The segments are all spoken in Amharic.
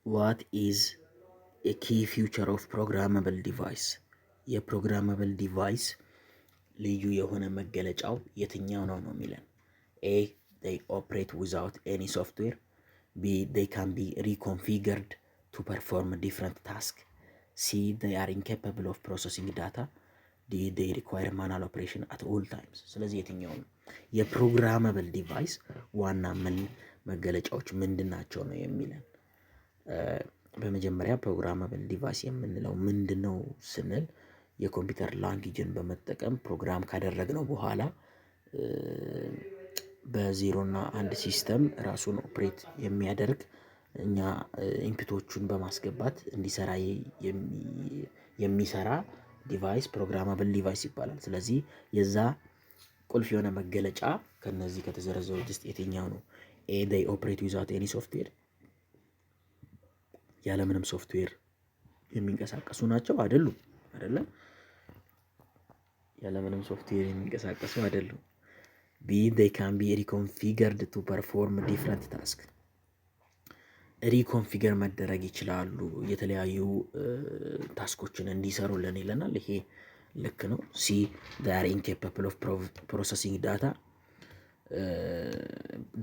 What is a key feature of programmable device? የፕሮግራማብል ዲቫይስ ልዩ የሆነ መገለጫው የትኛው ነው የሚለን? A. They operate without any software. B. They can be reconfigured to perform different tasks. C. They are incapable of processing data. D. They require manual operation at all times. ስለዚህ የትኛው ነው የፕሮግራማብል ዲቫይስ ዋና ምን መገለጫዎች ምንድን ናቸው ነው የሚለን? በመጀመሪያ ፕሮግራማብል ዲቫይስ የምንለው ምንድነው ስንል የኮምፒውተር ላንጉጅን በመጠቀም ፕሮግራም ካደረግነው በኋላ በዜሮ እና አንድ ሲስተም ራሱን ኦፕሬት የሚያደርግ እኛ ኢንፑቶቹን በማስገባት እንዲሰራ የሚሰራ ዲቫይስ ፕሮግራማብል ዲቫይስ ይባላል። ስለዚህ የዛ ቁልፍ የሆነ መገለጫ ከነዚህ ከተዘረዘሩት ውስጥ የትኛው ነው? ኤ they operate without any software ያለምንም ሶፍትዌር የሚንቀሳቀሱ ናቸው አይደሉም? አይደለም፣ ያለምንም ሶፍትዌር የሚንቀሳቀሱ አይደሉም። ቢ they can be reconfigured to perform different tasks ሪኮንፊገር መደረግ ይችላሉ የተለያዩ ታስኮችን እንዲሰሩልን ይለናል። ይሄ ልክ ነው። ሲ they are incapable of processing data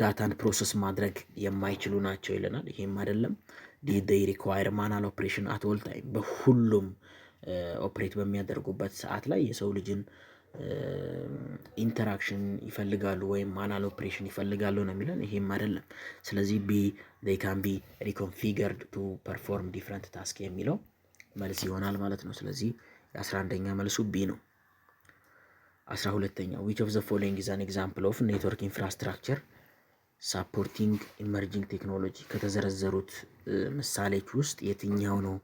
ዳታን ፕሮሰስ ማድረግ የማይችሉ ናቸው ይለናል። ይሄም አይደለም። they require manual operation at all time በሁሉም ኦፕሬት በሚያደርጉበት ሰዓት ላይ የሰው ልጅን ኢንተራክሽን ይፈልጋሉ ወይም ማኑዋል ኦፕሬሽን ይፈልጋሉ ነው የሚለን። ይሄም አይደለም። ስለዚህ ቢ they can be reconfigured to perform different task የሚለው መልስ ይሆናል ማለት ነው። ስለዚህ የ11ኛ መልሱ ቢ ነው። 12ኛ which of the following is an example of network infrastructure supporting emerging technology ከተዘረዘሩት ምሳሌዎች ውስጥ የትኛው ነው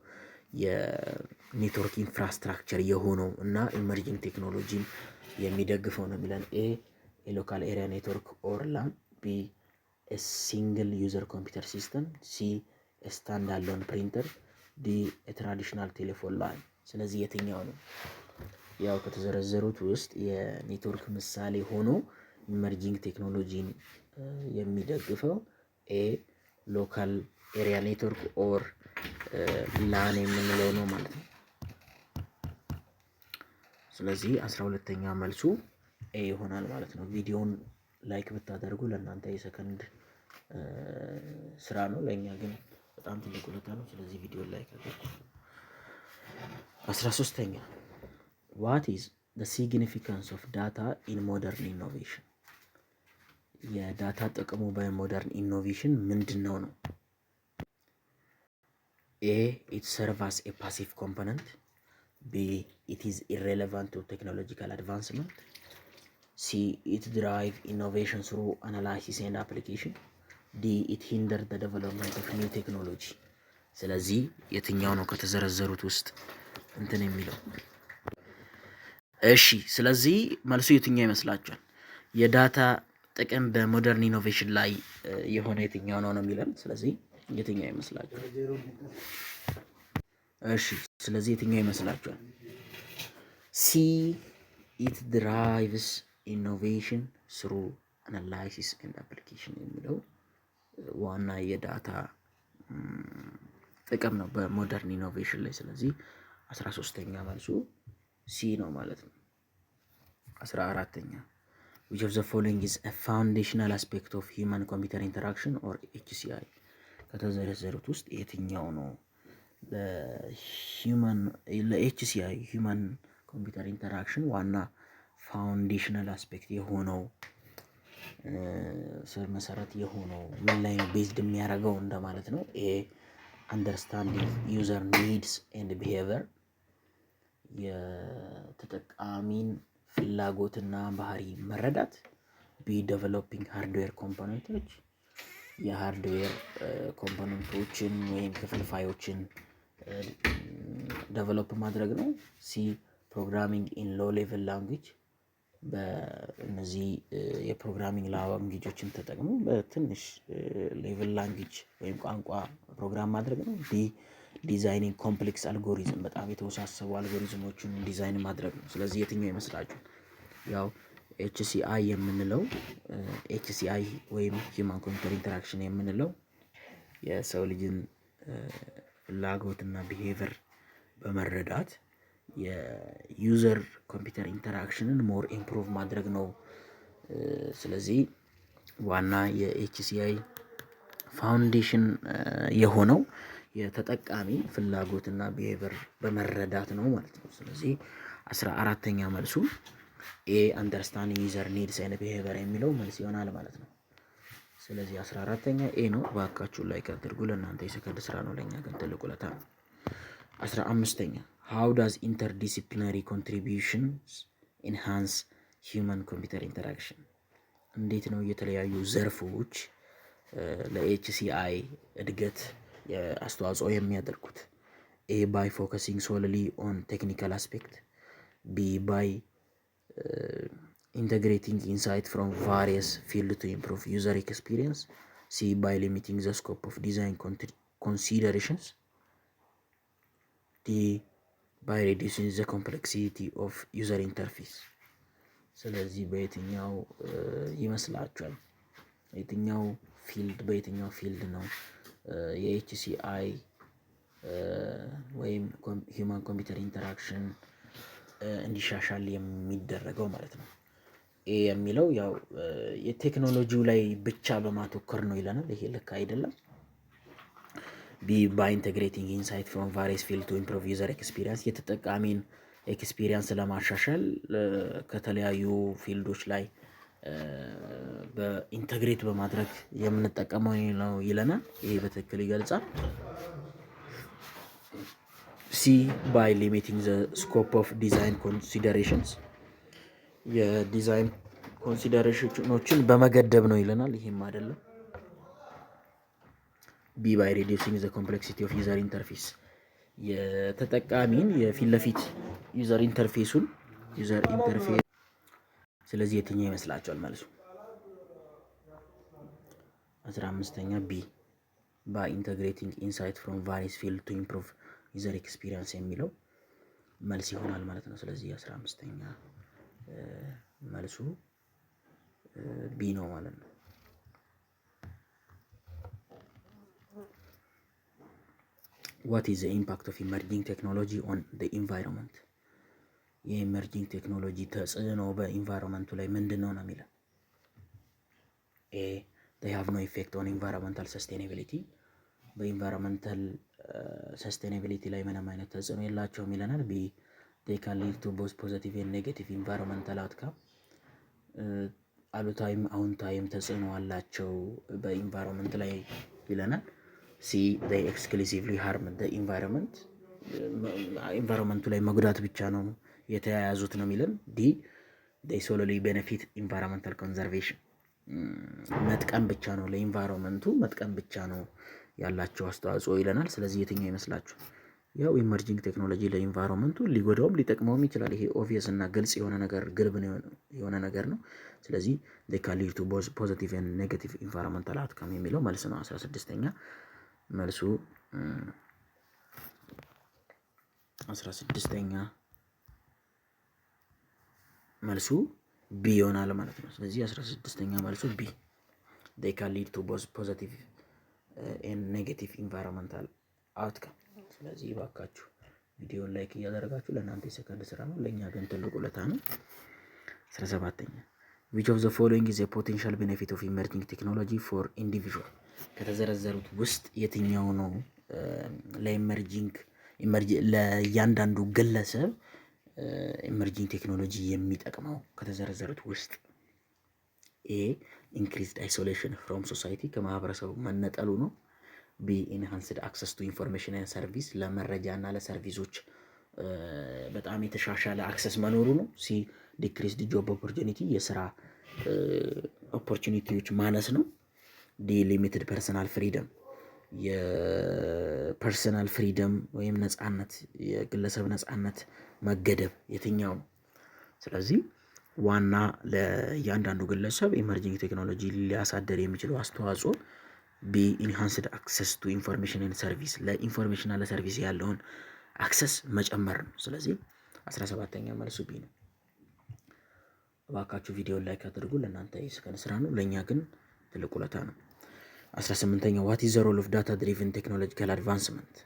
የኔትወርክ ኢንፍራስትራክቸር የሆነው እና ኢመርጂንግ ቴክኖሎጂን የሚደግፈው ነው የሚለን? ኤ የሎካል ኤሪያ ኔትወርክ ኦር ላን፣ ቢ ሲንግል ዩዘር ኮምፒውተር ሲስተም፣ ሲ ስታንድ አሎን ፕሪንተር፣ ዲ ትራዲሽናል ቴሌፎን ላይን። ስለዚህ የትኛው ነው? ያው ከተዘረዘሩት ውስጥ የኔትወርክ ምሳሌ ሆኖ ኢመርጂንግ ቴክኖሎጂን የሚደግፈው ኤ ሎካል ኤሪያ ኔትወርክ ኦር ላን የምንለው ነው ማለት ነው። ስለዚህ 12ኛ መልሱ ኤ ይሆናል ማለት ነው። ቪዲዮውን ላይክ ብታደርጉ ለእናንተ የሰከንድ ስራ ነው፣ ለእኛ ግን በጣም ትልቅ ውለታ ነው። ስለዚህ ቪዲዮውን ላይክ አድርጉ። 13ኛ what is the significance of data in modern innovation? የዳታ ጥቅሙ በሞደርን ኢኖቬሽን ምንድነው ነው? ኤ it serves as a passive component, B it is irrelevant to technological advancement, C it drive innovation through analysis and application, D it hinder the development of new technology። ስለዚህ የትኛው ነው ከተዘረዘሩት ውስጥ እንትን የሚለው? እሺ፣ ስለዚህ መልሱ የትኛው ይመስላችኋል? የዳታ ጥቅም በሞደርን ኢኖቬሽን ላይ የሆነ የትኛው ነው የሚለን? ስለዚህ የትኛው ይመስላችኋል? እሺ፣ ስለዚህ የትኛው ይመስላችኋል? ሲ ኢት ድራይቭስ ኢኖቬሽን ስሩ አናላይሲስ ኤንድ አፕሊኬሽን የሚለው ዋና የዳታ ጥቅም ነው በሞደርን ኢኖቬሽን ላይ። ስለዚህ 13ኛ መልሱ ሲ ነው ማለት ነው። 14ኛ which of the following is a foundational aspect of human computer interaction or HCI? ከተዘረዘሩት ውስጥ የትኛው ነው ለኤችሲአይ ሂውማን ኮምፒውተር ኢንተራክሽን ዋና ፋውንዴሽናል አስፔክት የሆነው መሰረት የሆነው ምን ላይ ነው ቤዝድ የሚያደርገው እንደማለት ነው? ኤ አንደርስታንዲንግ ዩዘር ኒድስ ኤንድ ቢሄቪየር የተጠቃሚን ፍላጎትና ባህሪ መረዳት፣ ቢ ዴቨሎፒንግ ሃርድዌር ኮምፖነንቶች የሃርድዌር ኮምፖነንቶችን ወይም ክፍልፋዮችን ዴቨሎፕ ማድረግ ነው፣ ሲ ፕሮግራሚንግ ኢን ሎ ሌቭል ላንጉጅ በእነዚህ የፕሮግራሚንግ ላንጉጆችን ተጠቅሞ በትንሽ ሌቭል ላንጉጅ ወይም ቋንቋ ፕሮግራም ማድረግ ነው፣ ዲ ዲዛይኒንግ ኮምፕሌክስ አልጎሪዝም በጣም የተወሳሰቡ አልጎሪዝሞችን ዲዛይን ማድረግ ነው። ስለዚህ የትኛው ይመስላችሁ? ያው ኤችሲአይ የምንለው ኤችሲአይ ወይም ሂውማን ኮምፒውተር ኢንተራክሽን የምንለው የሰው ልጅን ፍላጎትና ቢሄቨር በመረዳት የዩዘር ኮምፒውተር ኢንተራክሽንን ሞር ኢምፕሩቭ ማድረግ ነው። ስለዚህ ዋና የኤችሲአይ ፋውንዴሽን የሆነው የተጠቃሚ ፍላጎትና ቢሄቨር በመረዳት ነው ማለት ነው። ስለዚህ 14ኛ መልሱ ኤ አንደርስታንዲንግ ዩዘር ኒድስ ኤንድ ቢሄቨር የሚለው መልስ ይሆናል ማለት ነው። ስለዚህ 14ኛ ኤ ነው። እባካችሁ ላይክ አድርጉ። ለእናንተ የሰከንድ ስራ ነው፣ ለእኛ ግን ትልቅ ውለታ ነው። 15ኛ ሃው ዳዝ ኢንተርዲሲፕሊናሪ ኮንትሪቢዩሽንስ ኢንሃንስ ሂውማን ኮምፒውተር ኢንተራክሽን፣ እንዴት ነው የተለያዩ ዘርፎች ለኤችሲአይ እድገት አስተዋጽኦ የሚያደርጉት? ኤ ባይ ፎከሲንግ ሶልሊ ኦን ቴክኒካል አስፔክት፣ ቢ ባይ integrating insight from various fields to improve user experience, C by limiting the scope of design considerations, D by reducing the complexity of user interface። ስለዚህ በየትኛው ይመስላችኋል? በየትኛው ፊልድ ነው የኤችሲአይ ወይም ሂውማን ኮምፒውተር ኢንተራክሽን እንዲሻሻል የሚደረገው ማለት ነው? ኤ የሚለው ያው የቴክኖሎጂው ላይ ብቻ በማተኮር ነው ይለናል። ይሄ ልክ አይደለም። ቢ ባይ ኢንቴግሬቲንግ ኢንሳይት ፍሮም ቫሪየስ ፊልድ ቱ ኢምፕሩቭ ዩዘር ኤክስፒሪየንስ፣ የተጠቃሚን ኤክስፒሪየንስ ለማሻሻል ከተለያዩ ፊልዶች ላይ በኢንተግሬት በማድረግ የምንጠቀመው ነው ይለናል። ይሄ በትክክል ይገልጻል። ሲ ባይ ሊሚቲንግ ዘ ስኮፕ ኦፍ ዲዛይን ኮንሲደሬሽንስ፣ የዲዛይን ኮንሲደሬሽኖችን በመገደብ ነው ይለናል። ይሄም አይደለም። ቢ ባይ ሪዲዩሲንግ ዘ ኮምፕሌክሲቲ ኦፍ ዩዘር ኢንተርፌስ፣ የተጠቃሚን የፊት ለፊት ዩዘር ኢንተርፌስ። ስለዚህ የትኛው ይመስላችኋል መልሱ? 15ኛ ቢ ባይ ኢንተግሬቲንግ ኢንሳይት ፍሮም ቫሪየስ ፊልድ ቱ ኢምፕሩቭ ዩዘር ኤክስፒሪየንስ የሚለው መልስ ይሆናል ማለት ነው። ስለዚህ 15ኛ መልሱ ቢ ነው ማለት ነው። ዋት ኢዝ ዘ ኢምፓክት ኦፍ ኢመርጂንግ ቴክኖሎጂ ኦን ዘ ኢንቫይሮንመንት፣ የኢመርጂንግ ቴክኖሎጂ ተጽዕኖ በኢንቫይሮንመንቱ ላይ ምንድን ነው የሚለው? ኤ they have no effect on environmental sustainability፣ በኢንቫይሮንመንታል ሰስቴናቢሊቲ ላይ ምንም አይነት ተጽዕኖ የላቸውም ይለናል። ቢ they can lead to both positive and negative environmental outcome፣ አሉታዊም አዎንታዊም ተጽዕኖ አላቸው በኢንቫይሮንመንት ላይ ይለናል። ሲ they exclusively harm the environment፣ ኢንቫይሮንመንቱ ላይ መጉዳት ብቻ ነው የተያያዙት ነው የሚለን። ዲ they solely benefit environmental conservation፣ መጥቀም ብቻ ነው ለኢንቫይሮንመንቱ መጥቀም ብቻ ነው ያላቸው አስተዋጽኦ ይለናል። ስለዚህ የትኛው ይመስላችሁ? ያው ኢመርጂንግ ቴክኖሎጂ ለኢንቫይሮንመንቱ ሊጎዳውም ሊጠቅመውም ይችላል። ይሄ ኦብቪየስ እና ግልጽ የሆነ ነገር የሆነ ነገር ነው። ስለዚህ they can lead to both positive and negative environmental outcome የሚለው መልስ ነው። 16ኛ መልሱ 16ኛ መልሱ ቢ ይሆናል ማለት ነው። ስለዚህ 16ኛ መልሱ ቢ they can lead to both positive and negative environmental outcome። ስለዚህ ባካችሁ ቪዲዮን ላይክ እያደረጋችሁ፣ ለእናንተ የሰከንድ ስራ ነው፣ ለእኛ ግን ትልቅ ውለታ ነው። 17ኛ which of the following is a potential benefit of emerging technology for individual፣ ከተዘረዘሩት ውስጥ የትኛው ነው ለእያንዳንዱ ግለሰብ ኢመርጂንግ ቴክኖሎጂ የሚጠቅመው ከተዘረዘሩት ውስጥ? ኤ ኢንክሪዝድ አይሶሌሽን ፍሮም ሶሳይቲ፣ ከማህበረሰቡ መነጠሉ ነው። ቢ ኢንሃንስድ አክሰስ ቱ ኢንፎርሜሽን ኤንድ ሰርቪስ፣ ለመረጃ እና ለሰርቪሶች በጣም የተሻሻለ አክሰስ መኖሩ ነው። ሲ ዲክሪዝድ ጆብ ኦፖርቹኒቲ፣ የስራ ኦፖርቹኒቲዎች ማነስ ነው። ዲ ሊሚትድ ፐርሰናል ፍሪደም፣ የፐርሰናል ፍሪደም ወይም ነጻነት፣ የግለሰብ ነጻነት መገደብ የትኛው ነው? ስለዚህ ዋና ለእያንዳንዱ ግለሰብ ኢመርጂንግ ቴክኖሎጂ ሊያሳደር የሚችለው አስተዋጽኦ ቢ ኢንሃንስድ አክሰስ ቱ ኢንፎርሜሽን ኤንድ ሰርቪስ፣ ለኢንፎርሜሽን እና ለሰርቪስ ያለውን አክሰስ መጨመር ነው። ስለዚህ 17ኛ መልሱ ቢ ነው። እባካችሁ ቪዲዮን ላይክ አድርጉ። ለእናንተ የሰከንድ ስራ ነው፣ ለእኛ ግን ትልቅ ውለታ ነው። 18ኛው ዋት ኢዝ ዘ ሮል ኦፍ ዳታ ድሪቭን ቴክኖሎጂካል አድቫንስመንት።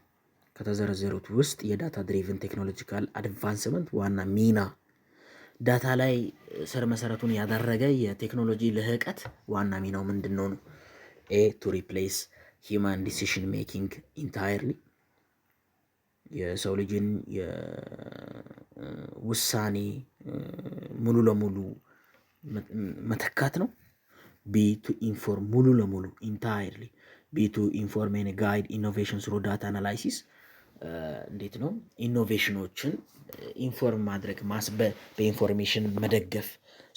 ከተዘረዘሩት ውስጥ የዳታ ድሪቭን ቴክኖሎጂካል አድቫንስመንት ዋና ሚና ዳታ ላይ ስር መሰረቱን ያደረገ የቴክኖሎጂ ልህቀት ዋና ሚናው ምንድን ነው? ኤ ቱ ሪፕሌስ ሂውማን ዲሲሽን ሜኪንግ ኢንታይርሊ፣ የሰው ልጅን የውሳኔ ሙሉ ለሙሉ መተካት ነው። ቢ ቱ ኢንፎርም ሙሉ ለሙሉ ኢንታይርሊ፣ ቢ ቱ ኢንፎርም ኤንድ ጋይድ ኢኖቬሽን ስሩ ዳታ አናላይሲስ። እንዴት ነው ኢኖቬሽኖችን ኢንፎርም ማድረግ በኢንፎርሜሽን መደገፍ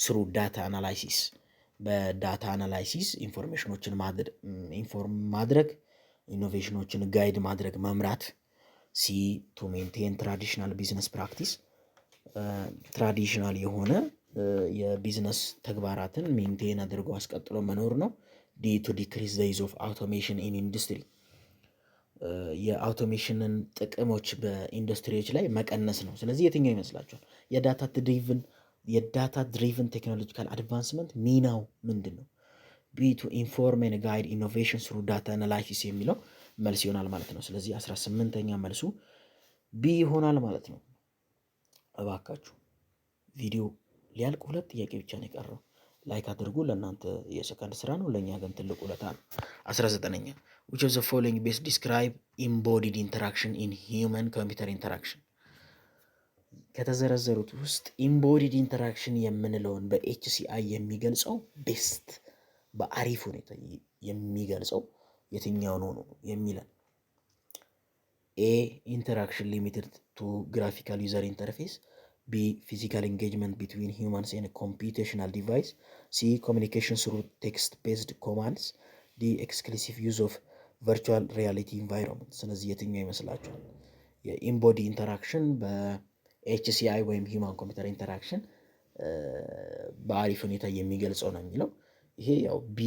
ስሩ ዳታ አናላይሲስ፣ በዳታ አናላይሲስ ኢንፎርሜሽኖችን ኢንፎርም ማድረግ፣ ኢኖቬሽኖችን ጋይድ ማድረግ መምራት። ሲ ቱ ሜንቴን ትራዲሽናል ቢዝነስ ፕራክቲስ፣ ትራዲሽናል የሆነ የቢዝነስ ተግባራትን ሜንቴን አድርጎ አስቀጥሎ መኖር ነው። ዲ ቱ ዲክሪዝ ዘ ዩዝ ኦፍ አውቶሜሽን ኢን ኢንዱስትሪ፣ የአውቶሜሽንን ጥቅሞች በኢንዱስትሪዎች ላይ መቀነስ ነው። ስለዚህ የትኛው ይመስላችኋል? የዳታ ድሪቭን ቴክኖሎጂካል አድቫንስመንት ሚናው ምንድን ነው? ቢ ቱ ኢንፎርም ኤንድ ጋይድ ኢኖቬሽን ስሩ ዳታ አናላይሲስ የሚለው መልስ ይሆናል ማለት ነው። ስለዚህ 18ኛ መልሱ ቢ ይሆናል ማለት ነው። እባካችሁ ቪዲዮ ሊያልቅ 2 ጥያቄ ብቻ ነው የቀረው። ላይክ አድርጉ። ለእናንተ የሰከንድ ስራ ነው፣ ለእኛ ግን ትልቅ ውለታ ነው። 19ኛ which of the following best describe embodied interaction in human computer interaction። ከተዘረዘሩት ውስጥ ኢምቦዲድ ኢንተራክሽን የምንለውን በኤችሲአይ የሚገልጸው ቤስት በአሪፍ ሁኔታ የሚገልጸው የትኛው ነው የሚለን? ኤ ኢንተራክሽን ሊሚትድ ቱ ግራፊካል ዩዘር ኢንተርፌስ፣ ቢ ፊዚካል ኢንጌጅመንት ቢትዊን ሂውማንስ ኤንድ ኮምፒውቴሽናል ዲቫይስ፣ ሲ ኮሚኒኬሽን ስሩ ቴክስት ቤዝድ ኮማንድስ፣ ዲ ኤክስክሉሲቭ ዩዝ ኦፍ ቨርቹዋል ሪያሊቲ ኢንቫይሮንመንት። ስለዚህ የትኛው ይመስላችኋል? የኢምቦዲ ኢንተራክሽን በኤችሲአይ ወይም ሂውማን ኮምፒውተር ኢንተራክሽን በአሪፍ ሁኔታ የሚገልጸው ነው የሚለው። ይሄ ያው ቢ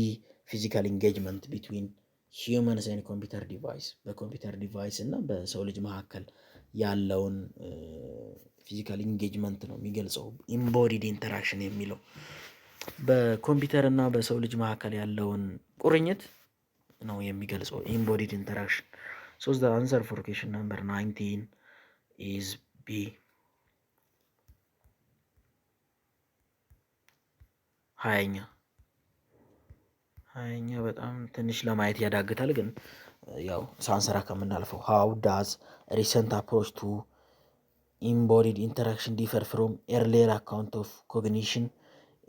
ፊዚካል ኢንጌጅመንት ቢትዊን ሂውማንስ ኤንድ ኮምፒውተር ዲቫይስ፣ በኮምፒውተር ዲቫይስ እና በሰው ልጅ መካከል ያለውን ፊዚካል ኢንጌጅመንት ነው የሚገልጸው ኢምቦዲድ ኢንተራክሽን የሚለው። በኮምፒውተር እና በሰው ልጅ መካከል ያለውን ቁርኝት ነው የሚገልጸው ኢምቦዲድ ኢንተራክሽን። ሶ ዘ አንሰር ፎር ኩዌስችን ነምበር 19 ኢዝ ቢ። 20ኛ በጣም ትንሽ ለማየት ያዳግታል፣ ግን ያው ሳንሰራ ከምናልፈው ሃው ዳዝ ሪሰንት አፕሮች ቱ ኢምቦዲድ ኢንተራክሽን ዲፈር ፍሮም ኤርሊየር አካውንት ኦፍ ኮግኒሽን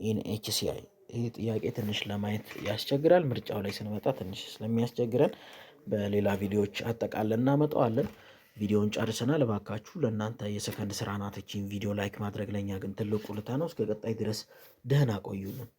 ኢን ኤችሲአይ። ይህ ጥያቄ ትንሽ ለማየት ያስቸግራል። ምርጫው ላይ ስንመጣ ትንሽ ስለሚያስቸግረን በሌላ ቪዲዮዎች አጠቃለን እናመጣዋለን። ቪዲዮውን ጨርሰናል። እባካችሁ ለእናንተ የሰከንድ ስራ ናት። ይህችን ቪዲዮ ላይክ ማድረግ ለኛ ግን ትልቅ ውለታ ነው። እስከ ቀጣይ ድረስ ደህና ቆዩልን።